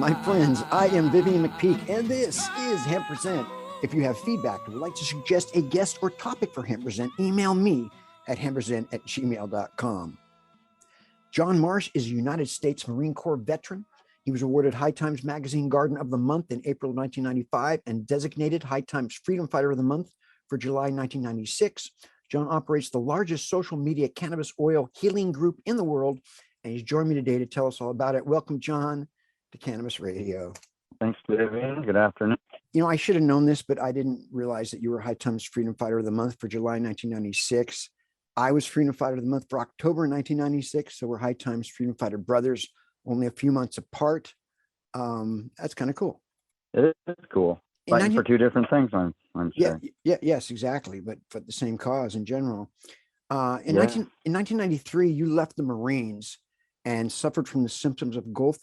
My friends, I am Vivian McPeak, and this is Hempresent. If you have feedback or would like to suggest a guest or topic for Hempresent, email me at hempresent@gmail.com. John Marsh is a United States Marine Corps veteran. He was awarded High Times Magazine Garden of the Month in April 1995 and designated High Times Freedom Fighter of the Month for July 1996. John operates the largest social media cannabis oil healing group in the world, and he's joined me today to tell us all about it. Welcome, John, to Cannabis Radio. Thanks, Vivian. Good afternoon. You know, I should have known this, but I didn't realize that you were High Times Freedom Fighter of the Month for July 1996. I was Freedom Fighter of the Month for October 1996, so we're High Times Freedom Fighter brothers, only a few months apart. That's kind of cool. It is cool. Fighting for two different things, I'm sure. Yes, exactly, but for the same cause in general. In 1993, you left the Marines and suffered from the symptoms of Gulf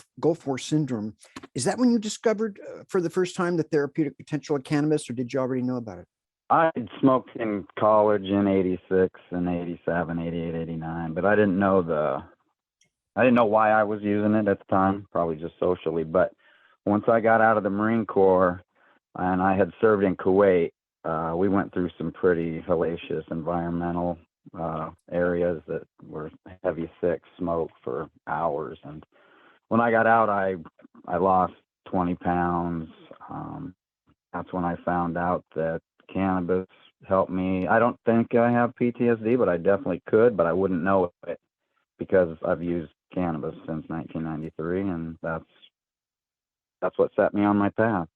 War syndrome. Is that when you discovered for the first time the therapeutic potential of cannabis, or did you already know about it? I smoked in college in 86 and 87, 88, 89, but I didn't know why I was using it at the time, probably just socially. But once I got out of the Marine Corps and I had served in Kuwait, we went through some pretty hellacious environmental areas that were heavy, thick smoke for hours. And when I got out, I lost 20 pounds. That's when I found out that cannabis helped me. I don't think I have PTSD, but I definitely could, but I wouldn't know it because I've used cannabis since 1993, and that's what set me on my path.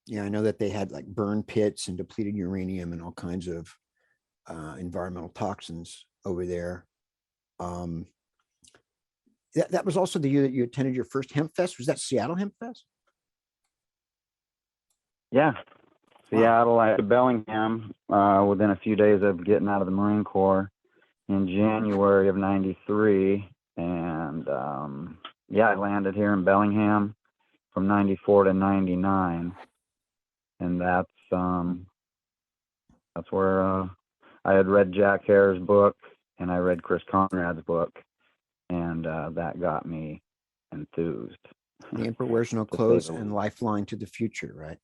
Yeah, I know that they had like burn pits and depleted uranium and all kinds of environmental toxins over there. That was also the year that you attended your first hemp fest. Was that Seattle Hemp Fest? Yeah, Seattle. I to Bellingham within a few days of getting out of the Marine Corps in January of '93, and I landed here in Bellingham from '94 to '99, and that's where I had read Jack Hare's book and I read Chris Conrad's book, and that got me enthused. The Emperor Wears No Clothes and Lifeline to the Future, right?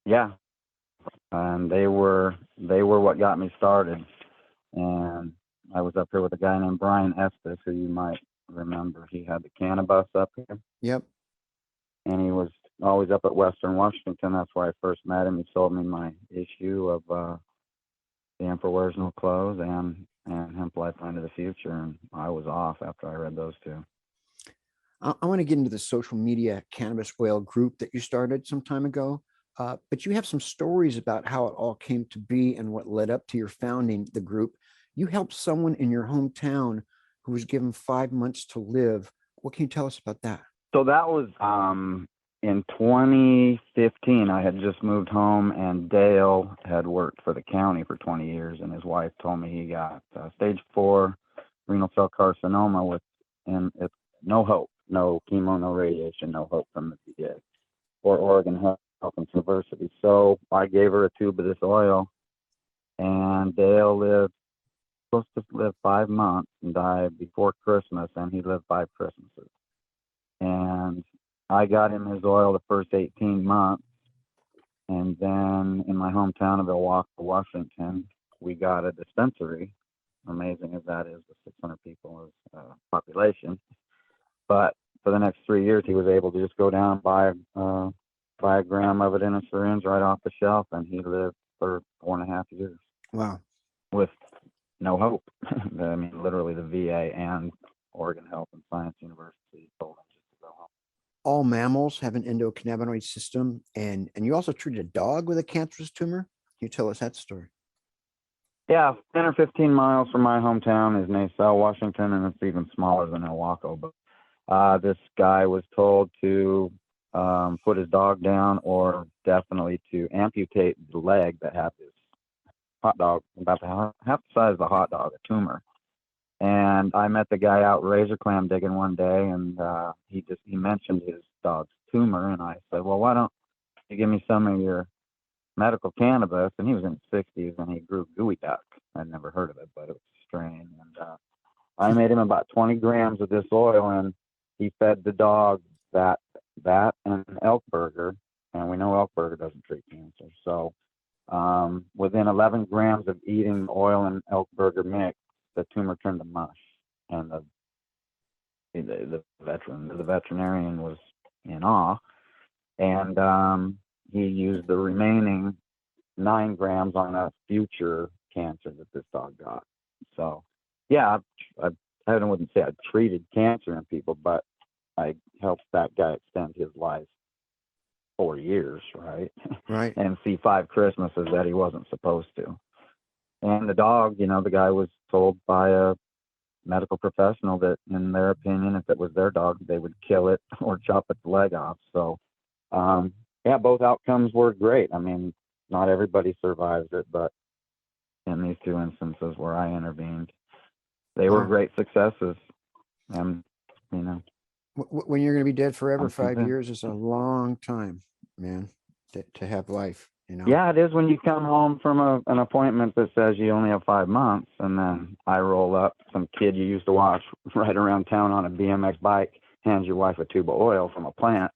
Yeah, and they were what got me started. And I was up here with a guy named Brian Estes, who you might remember. He had the Cannabis up here. Yep. And he was always up at Western Washington. That's where I first met him. He sold me my issue of The Emperor Wears No Clothes and Hemp Lifeline to the Future, and I was off after I read those two. I want to get into the social media cannabis oil group that you started some time ago, but you have some stories about how it all came to be and what led up to your founding the group. You helped someone in your hometown who was given 5 months to live. What can you tell us about that? So that was in 2015. I had just moved home, and Dale had worked for the county for 20 years, and his wife told me he got stage 4 renal cell carcinoma and it's no hope, no chemo, no radiation, no hope from the VA or Oregon Health University. So I gave her a tube of this oil, and Dale supposed to live 5 months and died before Christmas, and he lived 5 Christmases. And I got him his oil the first 18 months, and then in my hometown of Milwaukee, Washington, we got a dispensary. Amazing as that is, with 600 people as population. But for the next 3 years, he was able to just go down and buy a gram of it in a syringe right off the shelf, and he lived for 4.5 years. Wow. With no hope. I mean, literally the VA and Oregon Health and Science University told him just to go home. All mammals have an endocannabinoid system, and you also treated a dog with a cancerous tumor. Can you tell us that story? Yeah, 10 or 15 miles from my hometown is Nassau, Washington, and it's even smaller than Milwaukee. But this guy was told to put his dog down, or definitely to amputate the leg that had this hot dog, about half the size of the hot dog, a tumor. And I met the guy out razor clam digging one day, and he mentioned his dog's tumor, and I said, well, why don't you give me some of your medical cannabis? And he was in his 60s, and he grew gooey duck. I'd never heard of it, but it was a strain. And I made him about 20 grams of this oil, and he fed the dog that and elk burger, and we know elk burger doesn't treat cancer. So within 11 grams of eating oil and elk burger mix, the tumor turned to mush, and the veterinarian was in awe, and he used the remaining 9 grams on a future cancer that this dog got. So, yeah, I wouldn't say I treated cancer in people, but I helped that guy extend his life 4 years, right? Right. And see 5 Christmases that he wasn't supposed to. And the dog, the guy was told by a medical professional that, in their opinion, if it was their dog, they would kill it or chop its leg off. So, yeah, both outcomes were great. I mean, not everybody survives it, but in these 2 instances where I intervened, they were great successes. And, when you're going to be dead forever, 5 convinced. years is a long time, man, to have life, Yeah, it is when you come home from an appointment that says you only have 5 months, and then I roll up, some kid you used to watch right around town on a BMX bike hands your wife a tube of oil from a plant.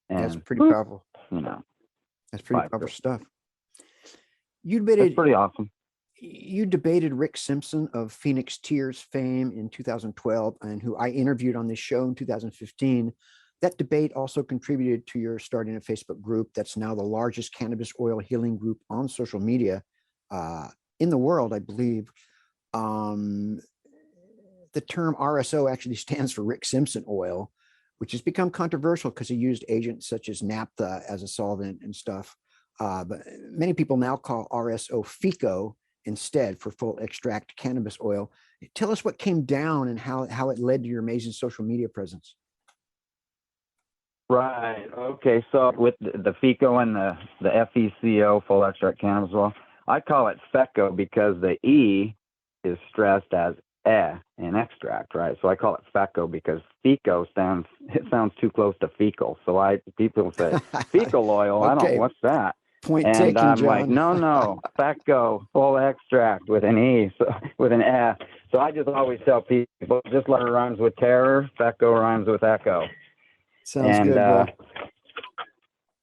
And that's pretty powerful. That's pretty powerful stuff. It's pretty awesome. You debated Rick Simpson of Phoenix Tears fame in 2012, and who I interviewed on this show in 2015. That debate also contributed to your starting a Facebook group that's now the largest cannabis oil healing group on social media in the world, I believe. The term RSO actually stands for Rick Simpson oil, which has become controversial because he used agents such as naphtha as a solvent and stuff. But many people now call RSO FICO instead, for full extract cannabis oil. Tell us what came down and how it led to your amazing social media presence. Right. Okay. So with the FICO and the FECO, full extract cannabis oil, I call it FECO because the E is stressed as in extract, right? So I call it FECO because FICO sounds too close to fecal. So people say fecal oil. Okay. I don't know what's that. Point and taken, I'm John. like, no, FECO, full extract with an E, so with an F. So I just always tell people, just like it rhymes with terror, FECO rhymes with echo. Sounds good, bro.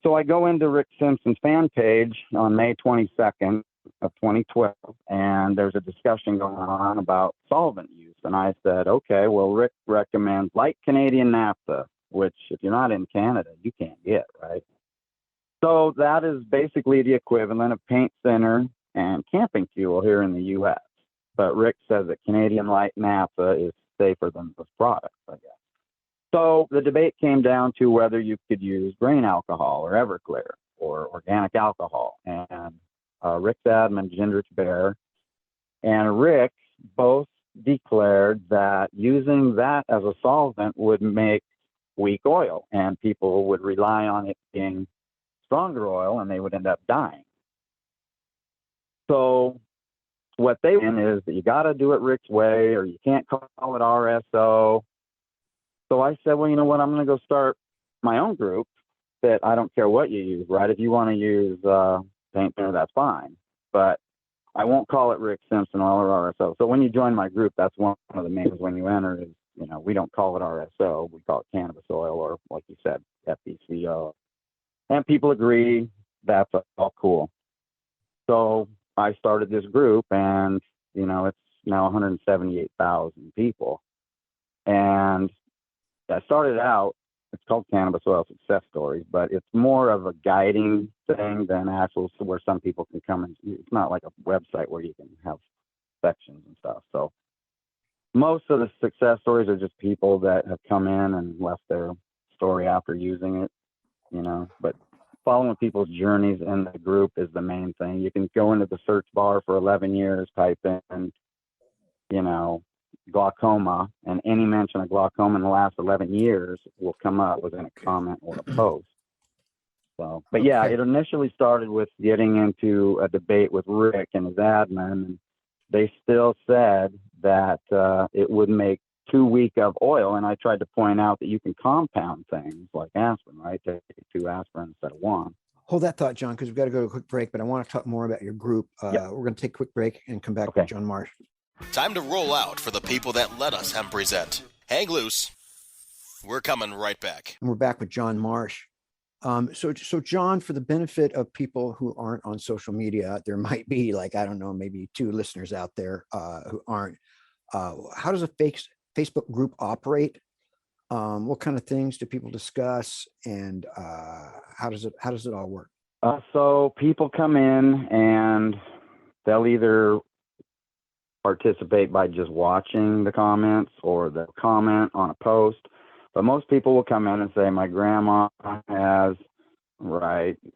So I go into Rick Simpson's fan page on May 22nd of 2012, and there's a discussion going on about solvent use. And I said, okay, well, Rick recommends light Canadian naphtha, which if you're not in Canada, you can't get, right? So that is basically the equivalent of paint thinner and camping fuel here in the U.S. But Rick says that Canadian light naphtha is safer than those products, I guess. So the debate came down to whether you could use grain alcohol or Everclear or organic alcohol. And Rick's admin, Gingrich Bear, and Rick both declared that using that as a solvent would make weak oil, and people would rely on it being stronger oil, and they would end up dying. So what they win is that you got to do it Rick's way, or you can't call it RSO. So I said, well, you know what? I'm going to go start my own group that I don't care what you use, right? If you want to use paint thinner, that's fine. But I won't call it Rick Simpson oil or RSO. So when you join my group, that's one of the names when you enter is, we don't call it RSO. We call it cannabis oil, or like you said, FECO. And people agree that's all cool. So I started this group, and, it's now 178,000 people. And I started out, it's called Cannabis Oil Success Stories, but it's more of a guiding thing than actual, where some people can come and, it's not like a website where you can have sections and stuff. So most of the success stories are just people that have come in and left their story after using it, but following people's journeys in the group is the main thing. You can go into the search bar for 11 years, type in, glaucoma, and any mention of glaucoma in the last 11 years will come up within a comment or a post. So, but yeah, it initially started with getting into a debate with Rick and his admin, and they still said that it would make too weak of oil, and I tried to point out that you can compound things like aspirin, right? Take 2 aspirin instead of 1. Hold that thought, John, because we've got to go to a quick break, but I want to talk more about your group. We're going to take a quick break and come back with John Marsh. Time to roll out for the people that let us Hempresent. Hang loose. We're coming right back. And we're back with John Marsh. So John, for the benefit of people who aren't on social media, there might be like, I don't know, maybe 2 listeners out there who aren't. How does a Facebook group operate? What kind of things do people discuss, and how does it all work? So people come in and they'll either participate by just watching the comments, or they'll comment on a post. But most people will come in and say, my grandma has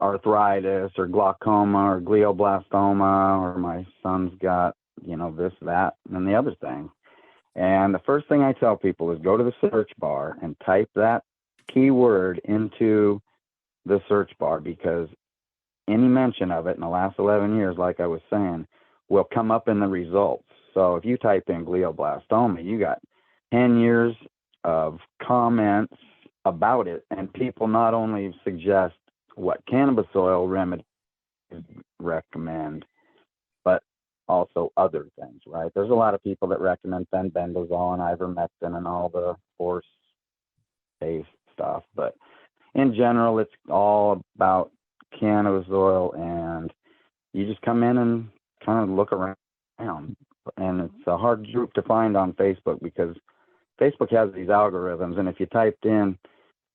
arthritis or glaucoma or glioblastoma, or my son's got, this, that, and the other thing. And the first thing I tell people is go to the search bar and type that keyword into the search bar, because any mention of it in the last 11 years, like I was saying, will come up in the results. So if you type in glioblastoma, you got 10 years of comments about it, and people not only suggest what cannabis oil remedies recommend, but also other things, right? There's a lot of people that recommend fenbendazole and ivermectin and all the horse-based stuff, but in general, it's all about cannabis oil, and you just come in and kind of look around. And it's a hard group to find on Facebook, because Facebook has these algorithms, and if you typed in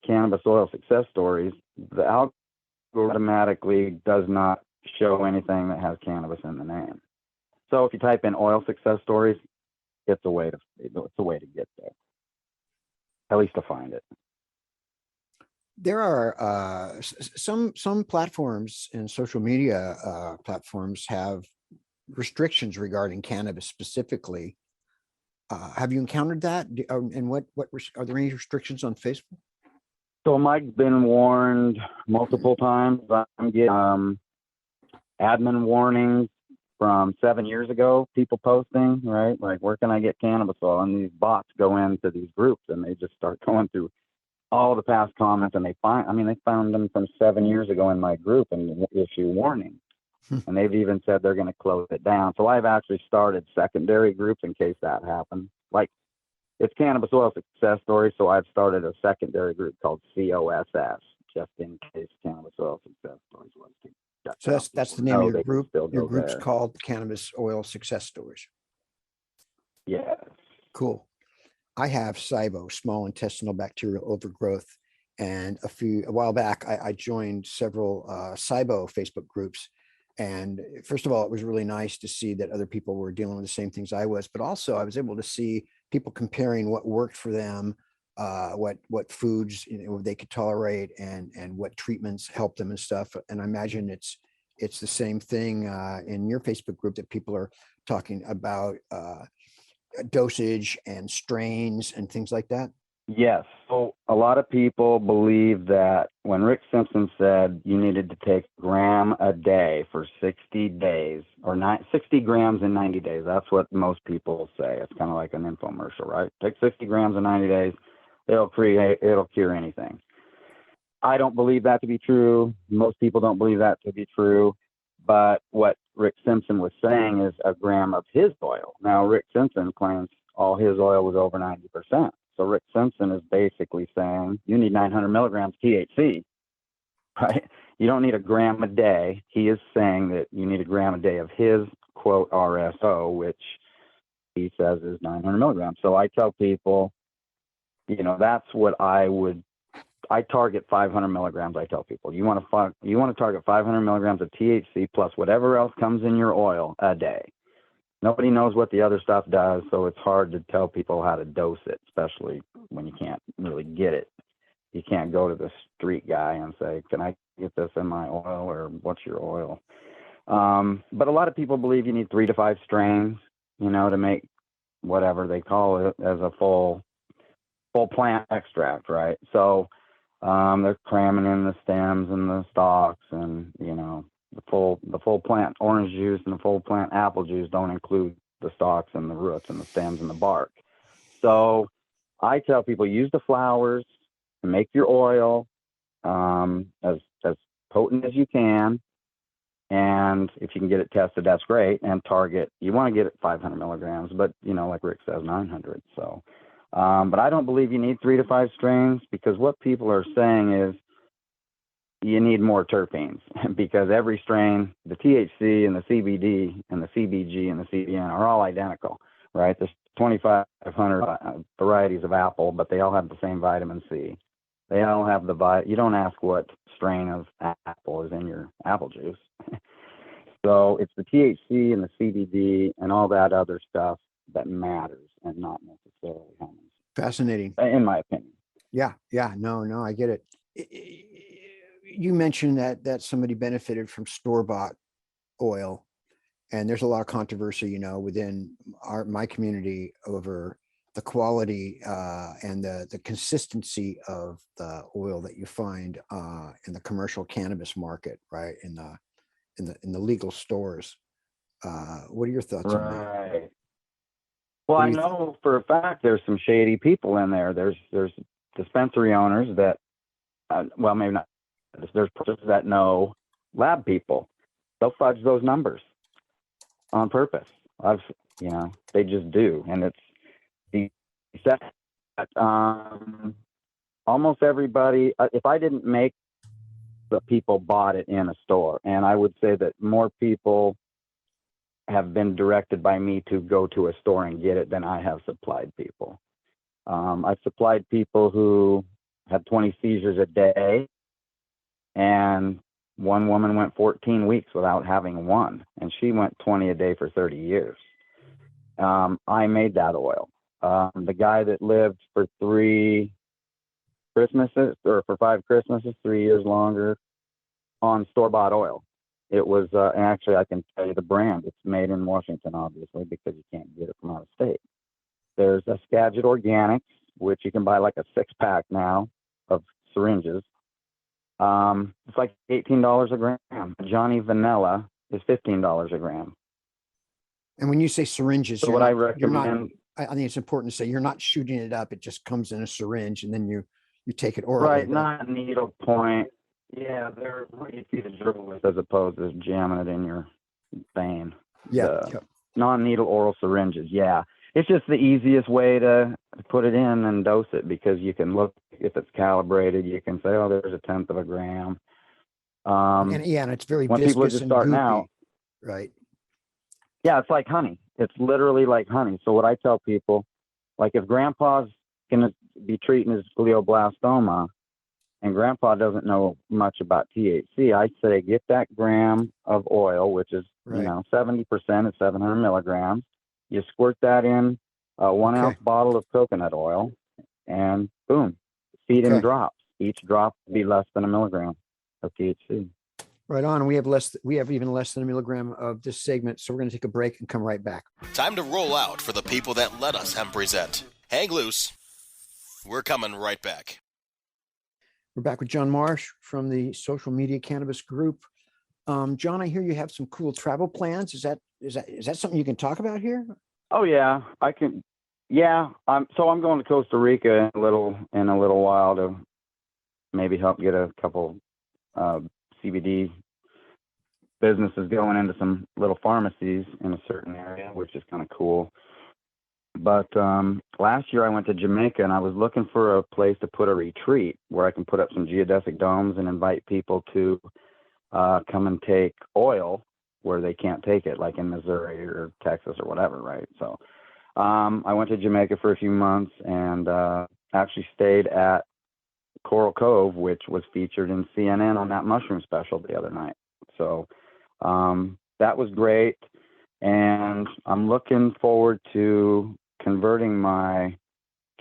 cannabis oil success stories, the algorithm automatically does not show anything that has cannabis in the name. So if you type in oil success stories, it's a way to get there, at least to find it. There are some platforms and social media platforms have restrictions regarding cannabis specifically. Have you encountered that? And what are there any restrictions on Facebook? So Mike's been warned multiple times. I'm getting admin warnings from 7 years ago, people posting, right? Like, where can I get cannabis oil? And these bots go into these groups and they just start going through all the past comments, and they found them from 7 years ago in my group and issue warnings. And they've even said they're going to close it down. So I've actually started secondary groups in case that happens. Like, it's Cannabis Oil Success Stories, so I've started a secondary group called COSS, just in case Cannabis Oil Success Stories was to shut So down. that's the name of your group. Your group's there. called Cannabis Oil Success Stories. Yes. Cool. I have SIBO, small intestinal bacterial overgrowth, and a while back I joined several SIBO Facebook groups. And first of all, it was really nice to see that other people were dealing with the same things I was, but also I was able to see people comparing what worked for them, what foods they could tolerate, and what treatments helped them and stuff. And I imagine it's the same thing in your Facebook group, that people are talking about dosage and strains and things like that. Yes. So a lot of people believe that when Rick Simpson said you needed to take a gram a day for 60 days, or 60 grams in 90 days, that's what most people say. It's kind of like an infomercial, right? Take 60 grams in 90 days, it'll cure anything. I don't believe that to be true. Most people don't believe that to be true. But what Rick Simpson was saying is a gram of his oil. Now, Rick Simpson claims all his oil was over 90%. So Rick Simpson is basically saying you need 900 milligrams THC, right? You don't need a gram a day. He is saying that you need a gram a day of his, quote, RSO, which he says is 900 milligrams. So I tell people, that's what I target 500 milligrams. I tell people, you want to target 500 milligrams of THC plus whatever else comes in your oil a day. Nobody knows what the other stuff does, so it's hard to tell people how to dose it, especially when you can't really get it. You can't go to the street guy and say, can I get this in my oil, or what's your oil? But a lot of people believe you need 3 to 5 strains, to make whatever they call it as a full plant extract, right? So they're cramming in the stems and the stalks, and the full plant orange juice and the full plant apple juice don't include the stalks and the roots and the stems and the bark. So I tell people, use the flowers to make your oil as potent as you can. And if you can get it tested, that's great. And target, you want to get it 500 milligrams, but like Rick says, 900. So But I don't believe you need 3 to 5 strains, because what people are saying is you need more terpenes because every strain, the THC and the CBD and the CBG and the CBN are all identical, right? There's 2,500 varieties of apple, but they all have the same vitamin C. They all have you don't ask what strain of apple is in your apple juice. So it's the THC and the CBD and all that other stuff that matters, and not necessarily how much. Fascinating. In my opinion. Yeah. No, I get it. You mentioned that somebody benefited from store-bought oil, and there's a lot of controversy, within my community over the quality and the consistency of the oil that you find in the commercial cannabis market, right? In the legal stores. What are your thoughts on that? Right. Well, I know for a fact there's some shady people in there. There's dispensary owners that, well, maybe not. There's persons that know lab people. They'll fudge those numbers on purpose. They just do, and it's almost everybody. If I didn't make, the people bought it in a store, and I would say that more people have been directed by me to go to a store and get it than I have supplied people. I've supplied people who had 20 seizures a day, and one woman went 14 weeks without having one, and she went 20 a day for 30 years. I made that oil. The guy that lived for 3 Christmases, or for 5 Christmases, 3 years longer, on store-bought oil. It was, and actually I can tell you the brand. It's made in Washington, obviously, because you can't get it from out of state. There's a Skagit Organics, which you can buy like a 6-pack now of syringes. It's like $18 a gram. Johnny Vanilla is $15 a gram. And when you say syringes, so what I recommend, I think it's important to say you're not shooting it up. It just comes in a syringe, and then you take it orally. Right, not needle point. Yeah, they're what you feed a gerbil with, as opposed to jamming it in your vein. Yeah. Non-needle oral syringes. Yeah, it's just the easiest way to put it in and dose it, because you can look if it's calibrated. You can say, oh, there's 1/10 of a gram. And it's very viscous and goopy, out, right? Yeah, it's like honey. It's literally like honey. So what I tell people, like if Grandpa's gonna be treating his glioblastoma, and Grandpa doesn't know much about THC, I say get that gram of oil, which is 70% is 700 milligrams. You squirt that in a 1 ounce bottle of coconut oil, and boom, feed in drops. Each drop will be less than 1 milligram of THC. Right on. We have even less than 1 milligram of this segment, so we're going to take a break and come right back. Time to roll out for the people that let us Hempresent. Hang loose. We're coming right back. We're back with John Marsh from the Social Media Cannabis Group. John, I hear you have some cool travel plans. Is that something you can talk about here? Oh yeah, I can. Yeah, I'm going to Costa Rica in a little while to maybe help get a couple CBD businesses going into some little pharmacies in a certain area, which is kind of cool. But last year I went to Jamaica, and I was looking for a place to put a retreat where I can put up some geodesic domes and invite people to come and take oil where they can't take it, like in Missouri or Texas or whatever, right? So I went to Jamaica for a few months, and actually stayed at Coral Cove, which was featured in CNN on that mushroom special the other night. So that was great. And I'm looking forward to converting my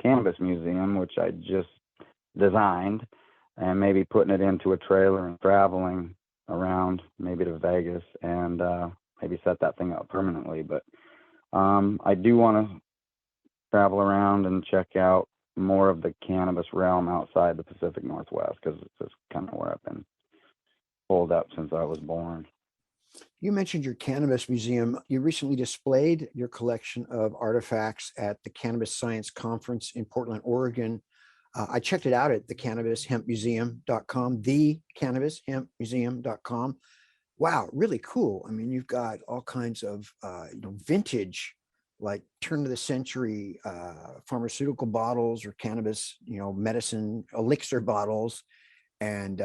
cannabis museum, which I just designed, and maybe putting it into a trailer and traveling around, maybe to Vegas, and maybe set that thing up permanently. But I do want to travel around and check out more of the cannabis realm outside the Pacific Northwest, because it's just kind of where I've been pulled up since I was born. You mentioned your cannabis museum. You recently displayed your collection of artifacts at the Cannabis Science Conference in Portland, Oregon. I checked it out at thecannabishempmuseum.com, thecannabishempmuseum.com. Wow, really cool. I mean, you've got all kinds of vintage like turn of the century pharmaceutical bottles or cannabis, medicine elixir bottles, and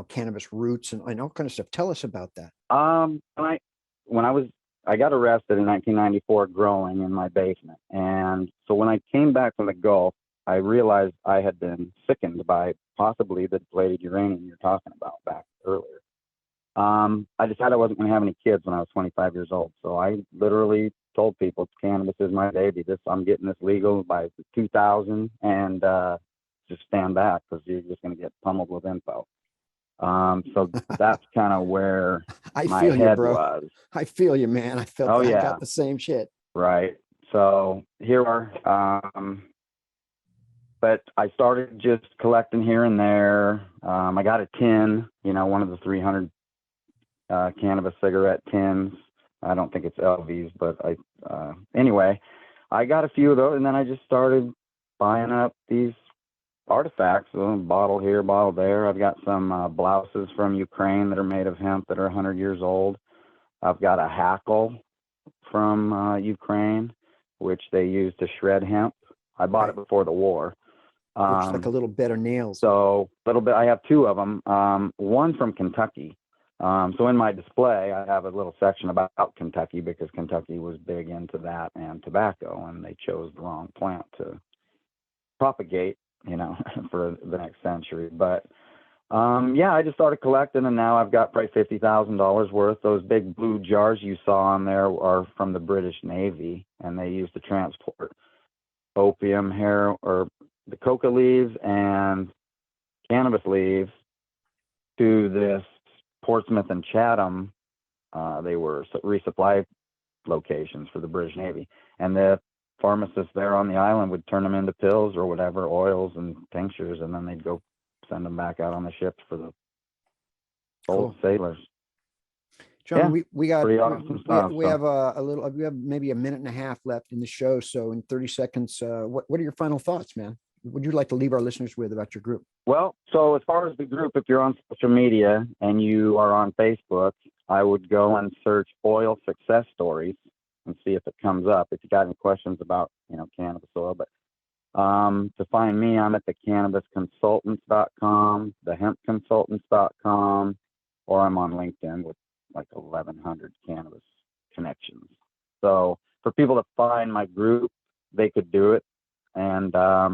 cannabis roots and all kind of stuff. Tell us about that. I got arrested in 1994 growing in my basement, and so when I came back from the Gulf, I realized I had been sickened by possibly the depleted uranium you're talking about back earlier. I decided I wasn't going to have any kids when I was 25 years old, so I literally told people cannabis is my baby. I'm getting this legal by 2000, and just stand back because you're just going to get pummeled with info. So that's kind of where my head was. I feel you, man. I felt I got the same shit. Right. So here we are. But I started just collecting here and there. I got a tin, one of the 300 cannabis cigarette tins. I don't think it's LVs, but anyway, I got a few of those, and then I just started buying up these artifacts, a bottle here, bottle there. I've got some blouses from Ukraine that are made of hemp that are 100 years old. I've got a hackle from Ukraine, which they use to shred hemp. I bought it before the war. Looks like a little bed of nails. So a little bit. I have two of them. One from Kentucky. So in my display, I have a little section about Kentucky because Kentucky was big into that and tobacco, and they chose the wrong plant to propagate, for the next century. But I just started collecting, and now I've got probably $50,000 worth. Those big blue jars you saw on there are from the British Navy, and they used to transport opium, hair, or the coca leaves and cannabis leaves to this Portsmouth and Chatham. They were resupply locations for the British Navy, and the pharmacists there on the island would turn them into pills or whatever, oils and tinctures, and then they'd go send them back out on the ships for the old sailors. John, we got awesome stuff, we have we have maybe a minute and a half left in the show. So in 30 seconds, what are your final thoughts, man? What would you like to leave our listeners with about your group? Well, so as far as the group, if you're on social media and you are on Facebook, I would go and search oil success stories and see if it comes up. If you got any questions about, cannabis oil, but to find me, I'm at thecannabisconsultants.com, thehempconsultants.com, or I'm on LinkedIn with like 1,100 cannabis connections. So for people to find my group, they could do it. And I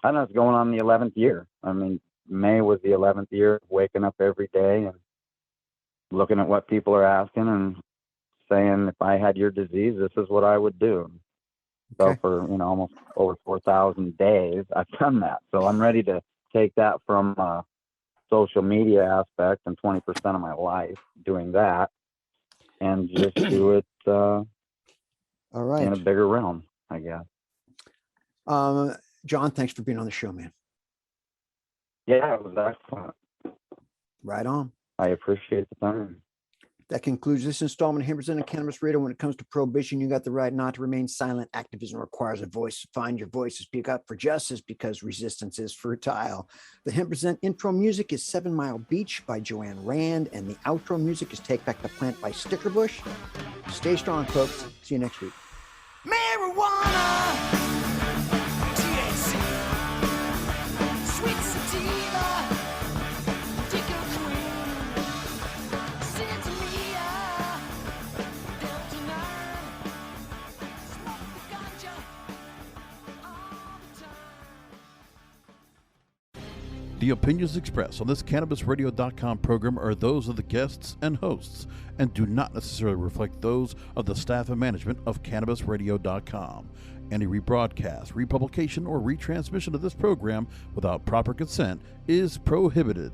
don't know, it's going on the 11th year. I mean, May was the 11th year of waking up every day and looking at what people are asking and saying, if I had your disease, this is what I would do. Okay. So for, almost over 4,000 days, I've done that. So I'm ready to take that from a social media aspect and 20% of my life doing that and just do it all right, in a bigger realm, I guess. John, thanks for being on the show, man. Yeah, it was excellent. Right on. I appreciate the time. That concludes this installment of Hempresent and Cannabis Radio. When it comes to prohibition, you got the right not to remain silent. Activism requires a voice. Find your voice to speak up for justice because resistance is fertile. The Hempresent intro music is 7 Mile Beach by Joanne Rand, and the outro music is Take Back the Plant by Stickerbush. Stay strong, folks. See you next week. Marijuana. The opinions expressed on this CannabisRadio.com program are those of the guests and hosts and do not necessarily reflect those of the staff and management of CannabisRadio.com. Any rebroadcast, republication, or retransmission of this program without proper consent is prohibited.